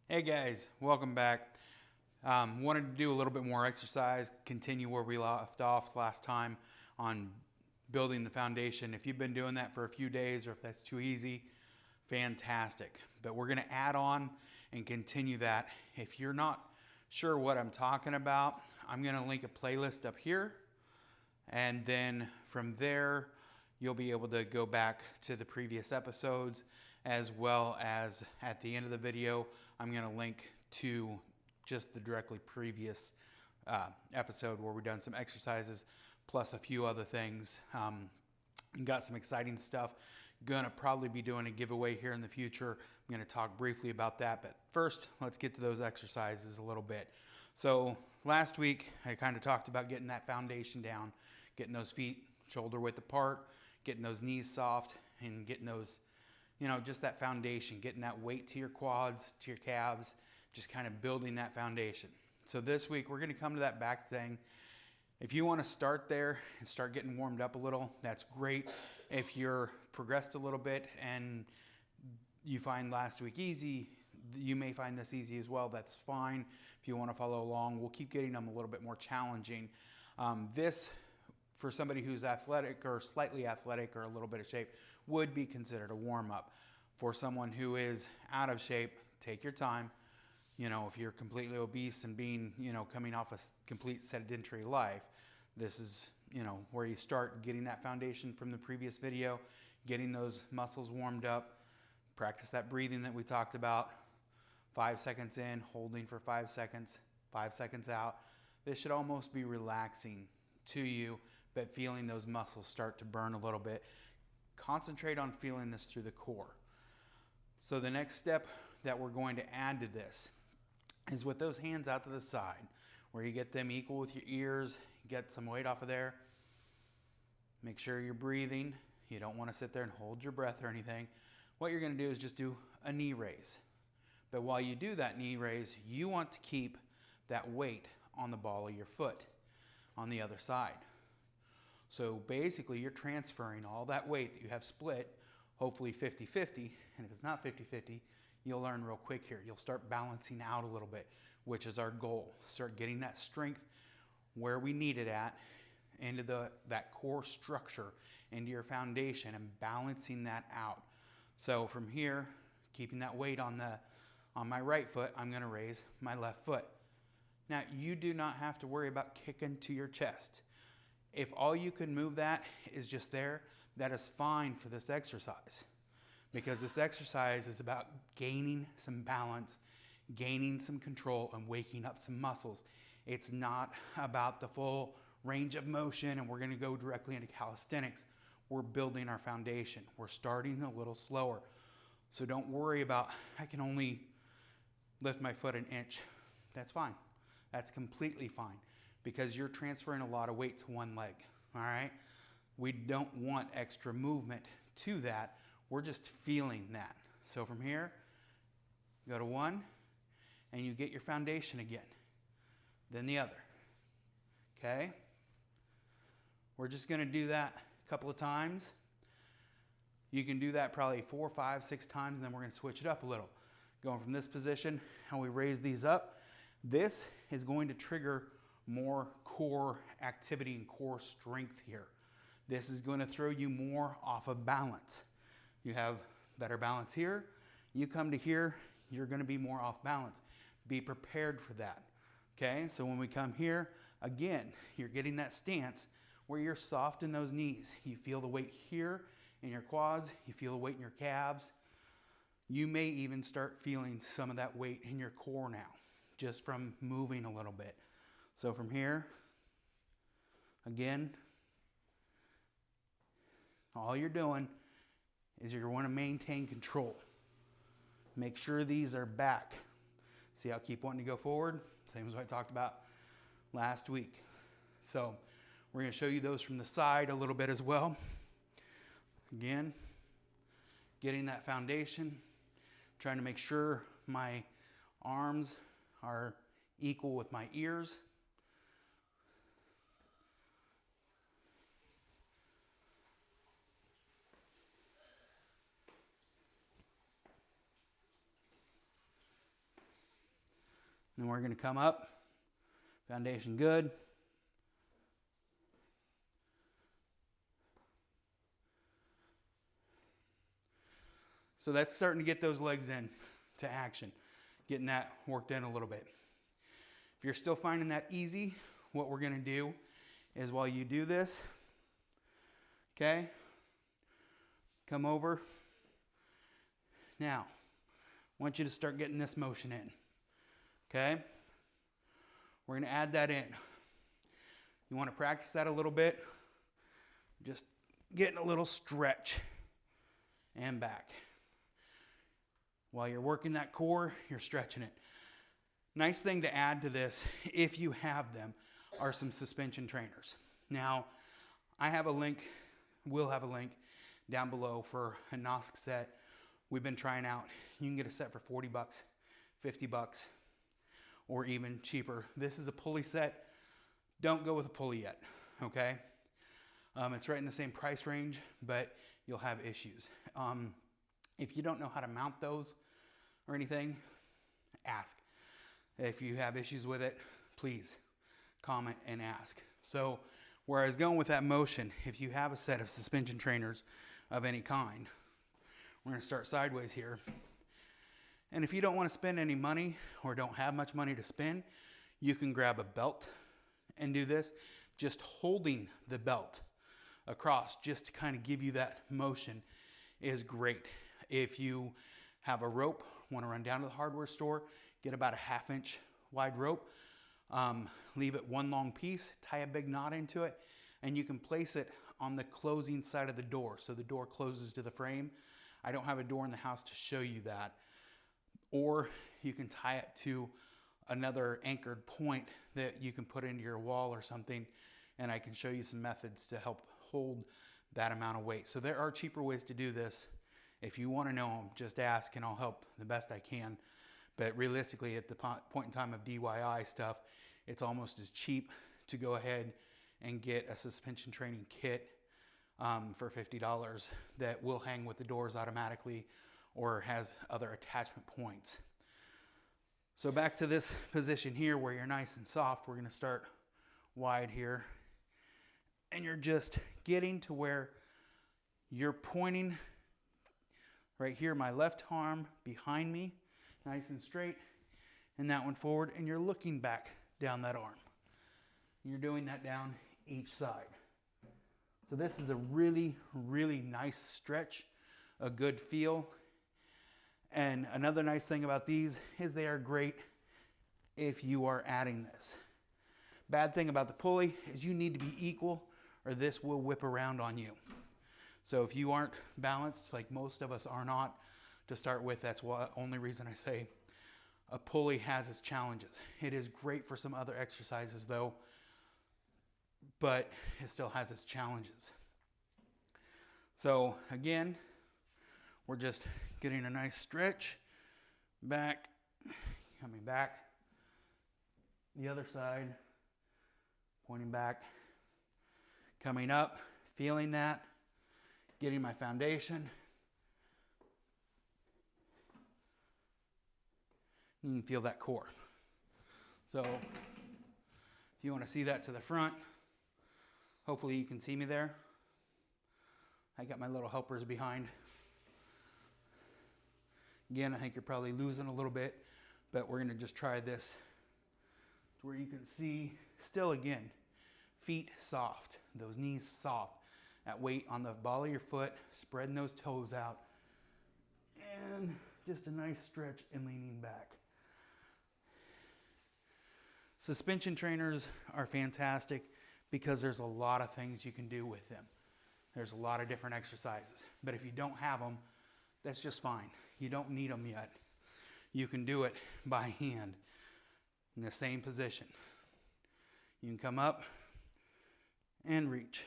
Hey guys, welcome back. Wanted to do a little bit more exercise, continue where we left off last time on building the foundation. If you've been doing that for a few days or if that's too easy, fantastic. But we're going to add on and continue that. If you're not sure what I'm talking about, I'm going to link a playlist up here. And then from there, you'll be able to go back to the previous episodes, as well as at the end of the video, I'm going to link to just the directly previous episode where we've done some exercises plus a few other things. Got some exciting stuff. Gonna probably be doing a giveaway here in the future. I'm gonna talk briefly about that, but first let's get to those exercises a little bit. So last week I kind of talked about getting that foundation down, getting those feet shoulder width apart, getting those knees soft, and getting those, just that foundation, getting that weight to your quads, to your calves, just kind of building that foundation. So this week we're gonna come to that back thing. If you want to start there and start getting warmed up a little, that's great. If you're progressed a little bit and you find last week easy, you may find this easy as well. That's fine. If you want to follow along, we'll keep getting them a little bit more challenging. This, for somebody who's athletic or slightly athletic or a little bit of shape, would be considered a warm-up. For someone who is out of shape, take your time. If you're completely obese and coming off a complete sedentary life, this is, where you start getting that foundation from the previous video, getting those muscles warmed up, practice that breathing that we talked about. 5 seconds in, holding for 5 seconds, 5 seconds out. This should almost be relaxing to you, but feeling those muscles start to burn a little bit. Concentrate on feeling this through the core. So the next step that we're going to add to this is with those hands out to the side, where you get them equal with your ears, get some weight off of there. Make sure you're breathing. You don't want to sit there and hold your breath or anything. What you're going to do is just do a knee raise. But while you do that knee raise, you want to keep that weight on the ball of your foot on the other side. So basically you're transferring all that weight that you have split, hopefully 50-50, and if it's not 50-50, you'll learn real quick here. You'll start balancing out a little bit, which is our goal. Start getting that strength where we need it at, into that core structure, into your foundation, and balancing that out. So from here, keeping that weight on my right foot, I'm gonna raise my left foot. Now, you do not have to worry about kicking to your chest. If all you can move that is just there, that is fine for this exercise. Because this exercise is about gaining some balance, gaining some control, and waking up some muscles. It's not about the full range of motion, and we're gonna go directly into calisthenics. We're building our foundation. We're starting a little slower. So don't worry about, I can only lift my foot an inch. That's fine. That's completely fine, because you're transferring a lot of weight to one leg, all right? We don't want extra movement to that. We're just feeling that. So from here, go to one, and you get your foundation again. Then the other, okay? We're just gonna do that a couple of times. You can do that probably 4, 5, 6 times, and then we're gonna switch it up a little. Going from this position, how we raise these up, this is going to trigger more core activity and core strength here. This is going to throw you more off of balance. You have better balance here. You come to here, you're going to be more off balance. Be prepared for that. Okay, so when we come here, again, you're getting that stance where you're soft in those knees. You feel the weight here in your quads. You feel the weight in your calves. You may even start feeling some of that weight in your core now, just from moving a little bit. So from here, again, all you're doing is you're going to maintain control. Make sure these are back. See how I keep wanting to go forward? Same as what I talked about last week. So we're going to show you those from the side a little bit as well. Again, getting that foundation, trying to make sure my arms are equal with my ears. And we're going to come up. Foundation good. So that's starting to get those legs in to action, getting that worked in a little bit. If you're still finding that easy, what we're going to do is while you do this, okay, come over. Now, I want you to start getting this motion in, okay? We're going to add that in. You want to practice that a little bit, just getting a little stretch and back. While you're working that core, you're stretching it. Nice thing to add to this, if you have them, are some suspension trainers. Now, I have a link, we'll have a link down below for a NOSC set we've been trying out. You can get a set for 40 bucks, 50 bucks, or even cheaper. This is a pulley set. Don't go with a pulley yet, okay? It's right in the same price range, but you'll have issues. If you don't know how to mount those or anything, ask. If you have issues with it, please comment and ask. So where I was going with that motion, if you have a set of suspension trainers of any kind, we're going to start sideways here. And if you don't want to spend any money or don't have much money to spend, you can grab a belt and do this. Just holding the belt across just to kind of give you that motion is great. If you have a rope, want to run down to the hardware store, get about a 1/2 inch wide rope, leave it one long piece, tie a big knot into it, and you can place it on the closing side of the door so the door closes to the frame. I don't have a door in the house to show you that. Or you can tie it to another anchored point that you can put into your wall or something, and I can show you some methods to help hold that amount of weight. So there are cheaper ways to do this. If you want to know them, just ask and I'll help the best I can. But realistically, at the point in time of DIY stuff, it's almost as cheap to go ahead and get a suspension training kit for $50 that will hang with the doors automatically or has other attachment points. So back to this position here where you're nice and soft, we're going to start wide here. And you're just getting to where you're pointing right here, my left arm behind me, nice and straight, and that one forward, and you're looking back down that arm. You're doing that down each side. So this is a really, really nice stretch, a good feel. And another nice thing about these is they are great if you are adding this. Bad thing about the pulley is you need to be equal or this will whip around on you. So if you aren't balanced, like most of us are not to start with, that's the only reason I say a pulley has its challenges. It is great for some other exercises though, but it still has its challenges. So again, we're just getting a nice stretch, back, coming back, the other side, pointing back, coming up, feeling that, getting my foundation. You can feel that core. So if you want to see that to the front, hopefully you can see me there. I got my little helpers behind. Again, I think you're probably losing a little bit, but we're going to just try this to where you can see, still again, feet soft, those knees soft. That weight on the ball of your foot, spreading those toes out, and just a nice stretch and leaning back. Suspension trainers are fantastic because there's a lot of things you can do with them. There's a lot of different exercises, but if you don't have them, that's just fine. You don't need them yet. You can do it by hand in the same position. You can come up and reach.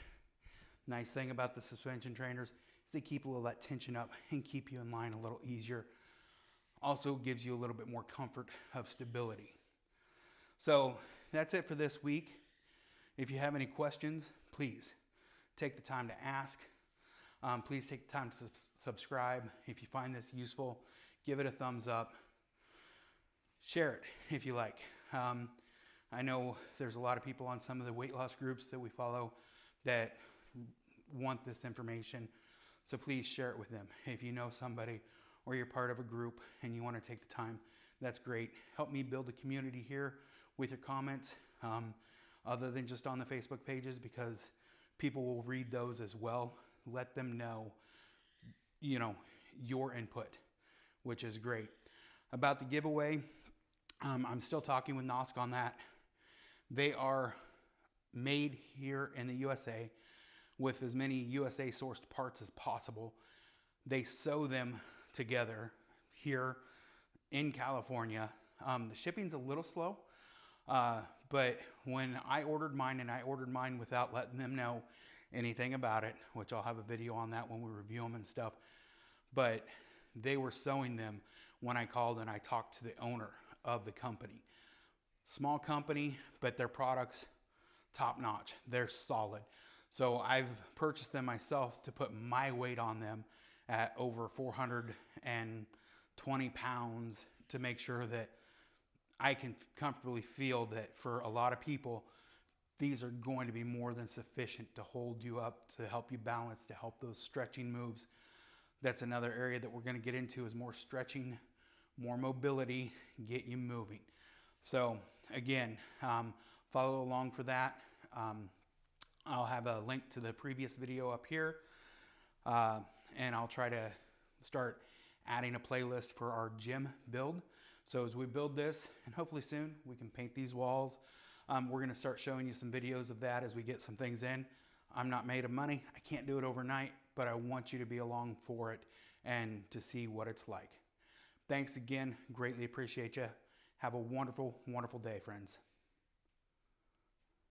Nice thing about the suspension trainers is they keep a little of that tension up and keep you in line a little easier. Also gives you a little bit more comfort of stability. So that's it for this week. If you have any questions, please take the time to ask. Please take the time to subscribe. If you find this useful, give it a thumbs up. Share it if you like. I know there's a lot of people on some of the weight loss groups that we follow that want this information. So please share it with them. If you know somebody or you're part of a group and you want to take the time, that's great. Help me build a community here with your comments, other than just on the Facebook pages, because people will read those as well. Let them know, your input, which is great. About the giveaway, I'm still talking with Nosk on that. They are made here in the USA with as many USA sourced parts as possible. They sew them together here in California. The shipping's a little slow, but when I ordered mine, and I ordered mine without letting them know anything about it, which I'll have a video on that when we review them and stuff, but they were sewing them when I called and I talked to the owner of the company. Small company, but their products top notch. They're solid. So I've purchased them myself to put my weight on them at over 420 pounds to make sure that I can comfortably feel that for a lot of people, these are going to be more than sufficient to hold you up, to help you balance, to help those stretching moves. That's another area that we're going to get into, is more stretching, more mobility, get you moving. So again, follow along for that. I'll have a link to the previous video up here, and I'll try to start adding a playlist for our gym build. So as we build this, and hopefully soon we can paint these walls, we're going to start showing you some videos of that as we get some things in. I'm not made of money. I can't do it overnight, but I want you to be along for it and to see what it's like. Thanks again. Greatly appreciate you. Have a wonderful, wonderful day, friends.